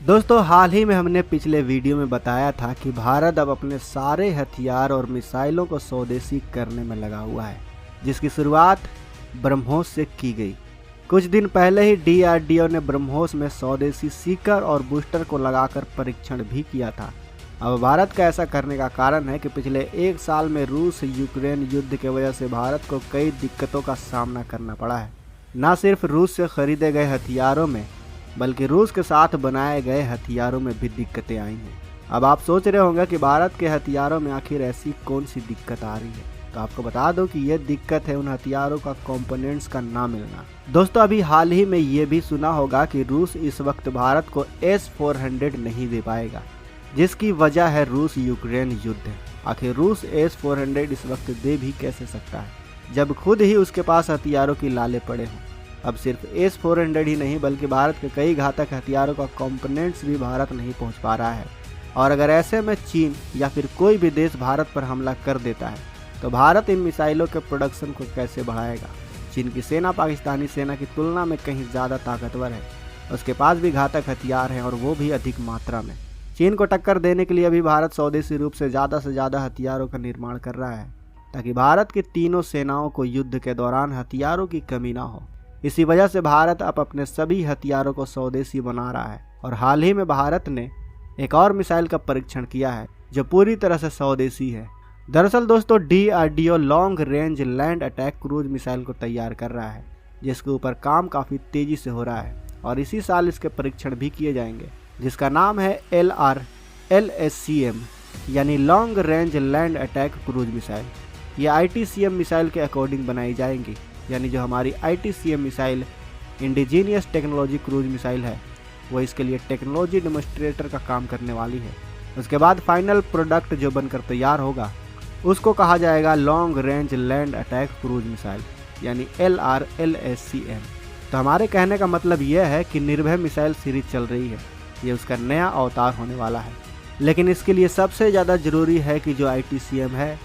दोस्तों हाल ही में हमने पिछले वीडियो में बताया था कि भारत अब अपने सारे हथियार और मिसाइलों को स्वदेशी करने में लगा हुआ है, जिसकी शुरुआत ब्रह्मोस से की गई। कुछ दिन पहले ही DRDO ने ब्रह्मोस में स्वदेशी सीकर और बूस्टर को लगाकर परीक्षण भी किया था। अब भारत का ऐसा करने का कारण है कि पिछले एक साल में रूस यूक्रेन युद्ध की वजह से भारत को कई दिक्कतों का सामना करना पड़ा है। न सिर्फ रूस से खरीदे गए हथियारों में बल्कि रूस के साथ बनाए गए हथियारों में भी दिक्कतें आई हैं। अब आप सोच रहे होंगे कि भारत के हथियारों में आखिर ऐसी कौन सी दिक्कत आ रही है, तो आपको बता दो कि यह दिक्कत है उन हथियारों का कंपोनेंट्स का ना मिलना। दोस्तों अभी हाल ही में ये भी सुना होगा कि रूस इस वक्त भारत को S-400 नहीं दे पाएगा, जिसकी वजह है रूस यूक्रेन युद्ध। आखिर रूस S-400 इस वक्त दे भी कैसे सकता है जब खुद ही उसके पास हथियारों की लाले पड़े हों। अब सिर्फ S-400 ही नहीं बल्कि भारत के कई घातक हथियारों का कंपोनेंट्स भी भारत नहीं पहुंच पा रहा है। और अगर ऐसे में चीन या फिर कोई भी देश भारत पर हमला कर देता है तो भारत इन मिसाइलों के प्रोडक्शन को कैसे बढ़ाएगा। चीन की सेना पाकिस्तानी सेना की तुलना में कहीं ज़्यादा ताकतवर है, उसके पास भी घातक हथियार हैं और वो भी अधिक मात्रा में। चीन को टक्कर देने के लिए अभी भारत स्वदेशी रूप से ज़्यादा हथियारों का निर्माण कर रहा है, ताकि भारत की तीनों सेनाओं को युद्ध के दौरान हथियारों की कमी ना हो। इसी वजह से भारत अब अपने सभी हथियारों को स्वदेशी बना रहा है और हाल ही में भारत ने एक और मिसाइल का परीक्षण किया है जो पूरी तरह से स्वदेशी है। दरअसल दोस्तों DRDO long range land attack cruise missile को तैयार कर रहा है, जिसके ऊपर काम काफ़ी तेज़ी से हो रहा है और इसी साल इसके परीक्षण भी किए जाएंगे, जिसका नाम है LRLSCM यानी long range land attack cruise missile. ये ITCM मिसाइल के अकॉर्डिंग बनाई जाएंगी, यानी जो हमारी ITCM missile indigenous technology cruise missile है वो इसके लिए टेक्नोलॉजी डेमोन्स्ट्रेटर का काम करने वाली है। उसके बाद फाइनल प्रोडक्ट जो बनकर तैयार होगा उसको कहा जाएगा long range land attack cruise missile यानी LRLSCM। तो हमारे कहने का मतलब यह है कि निर्भय मिसाइल सीरीज चल रही है, ये उसका नया अवतार होने वाला है। लेकिन इसके लिए सबसे ज़्यादा ज़रूरी है कि जो ITCM है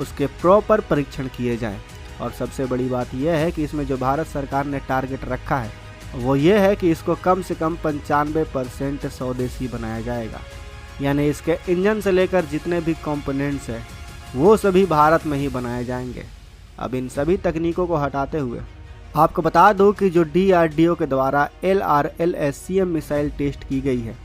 उसके प्रॉपर परीक्षण किए जाएँ। और सबसे बड़ी बात यह है कि इसमें जो भारत सरकार ने टारगेट रखा है वो ये है कि इसको कम से कम 95% स्वदेशी बनाया जाएगा, यानी इसके इंजन से लेकर जितने भी कंपोनेंट्स हैं वो सभी भारत में ही बनाए जाएंगे। अब इन सभी तकनीकों को हटाते हुए आपको बता दूं कि जो DRDO के द्वारा LRLSCM मिसाइल टेस्ट की गई है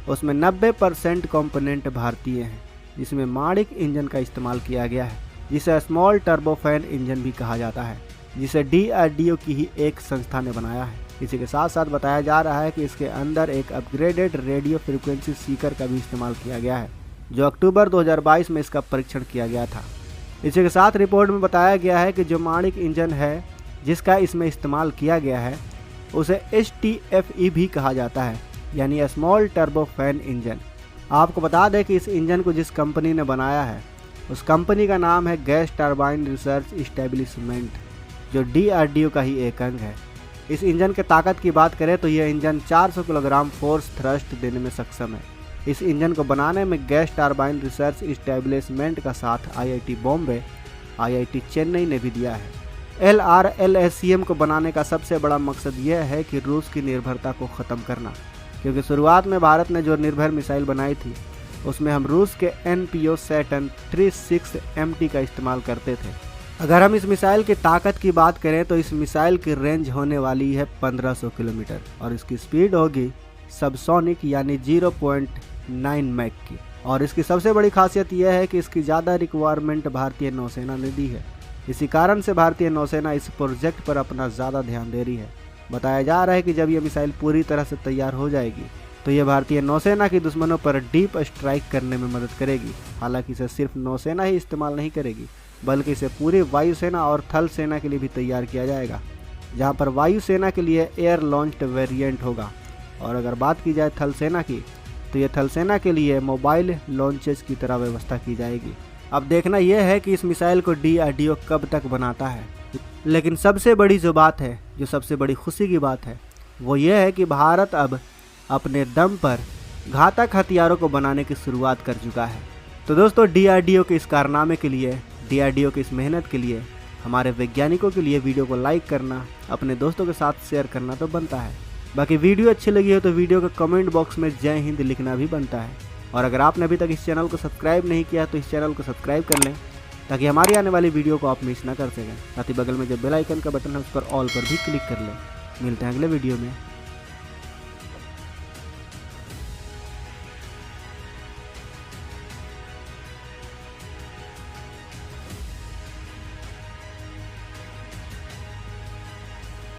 उसमें 90% कंपोनेंट भारतीय हैं, जिसमें माणिक इंजन का इस्तेमाल किया गया है, जिसे स्मॉल टर्बोफैन इंजन भी कहा जाता है, जिसे DRDO की ही एक संस्था ने बनाया है। इसी के साथ साथ बताया जा रहा है कि इसके अंदर एक अपग्रेडेड रेडियो फ्रिक्वेंसी सीकर का भी इस्तेमाल किया गया है, जो अक्टूबर 2022 में इसका परीक्षण किया गया था। इसी के साथ रिपोर्ट में बताया गया है कि जो माणिक इंजन है जिसका इसमें इस्तेमाल किया गया है उसे STFE भी कहा जाता है, यानी स्मॉल टर्बोफैन इंजन। आपको बता दें कि इस इंजन को जिस कंपनी ने बनाया है उस कंपनी का नाम है गैस टरबाइन रिसर्च इस्टेब्लिशमेंट, जो DRDO का ही एक अंग है। इस इंजन के ताकत की बात करें तो यह इंजन 400 किलोग्राम फोर्स थ्रस्ट देने में सक्षम है। इस इंजन को बनाने में गैस टरबाइन रिसर्च इस्टेब्लिशमेंट का साथ IIT बॉम्बे, IIT चेन्नई ने भी दिया है। LRLSCM को बनाने का सबसे बड़ा मकसद यह है कि रूस की निर्भरता को ख़त्म करना, क्योंकि शुरुआत में भारत ने जो निर्भर मिसाइल बनाई थी उसमें हम रूस के NPO Saturn 36 MT का इस्तेमाल करते थे। अगर हम इस मिसाइल की ताकत की बात करें तो इस मिसाइल की रेंज होने वाली है 1500 किलोमीटर और इसकी स्पीड होगी सबसोनिक यानी 0.9 मैक की। और इसकी सबसे बड़ी खासियत यह है कि इसकी ज़्यादा रिक्वायरमेंट भारतीय नौसेना ने दी है। इसी कारण से भारतीय नौसेना इस प्रोजेक्ट पर अपना ज़्यादा ध्यान दे रही है। बताया जा रहा है कि जब यह मिसाइल पूरी तरह से तैयार हो जाएगी तो यह भारतीय नौसेना की दुश्मनों पर डीप स्ट्राइक करने में मदद करेगी। हालांकि इसे सिर्फ नौसेना ही इस्तेमाल नहीं करेगी, बल्कि इसे पूरी वायुसेना और थल सेना के लिए भी तैयार किया जाएगा, जहां पर वायुसेना के लिए एयर लॉन्च्ड वेरिएंट होगा। और अगर बात की जाए थल सेना की तो यह थल सेना के लिए मोबाइल लॉन्चेस की तरह व्यवस्था की जाएगी। अब देखना यह है कि इस मिसाइल को DRDO कब तक बनाता है। लेकिन सबसे बड़ी जो बात है, जो सबसे बड़ी खुशी की बात है, वो ये है कि भारत अब अपने दम पर घातक हथियारों को बनाने की शुरुआत कर चुका है। तो दोस्तों DRDO के इस कारनामे के लिए, DRDO की इस मेहनत के लिए, हमारे वैज्ञानिकों के लिए वीडियो को लाइक करना, अपने दोस्तों के साथ शेयर करना तो बनता है। बाकी वीडियो अच्छी लगी हो तो वीडियो के कमेंट बॉक्स में जय हिंद लिखना भी बनता है। और अगर आपने अभी तक इस चैनल को सब्सक्राइब नहीं किया तो इस चैनल को सब्सक्राइब कर लें ताकि हमारी आने वाली वीडियो को आप मिस ना कर सकें। साथ ही बगल में जो बेल आइकन का बटन है उस पर ऑल पर भी क्लिक कर लें। मिलते हैं अगले वीडियो में।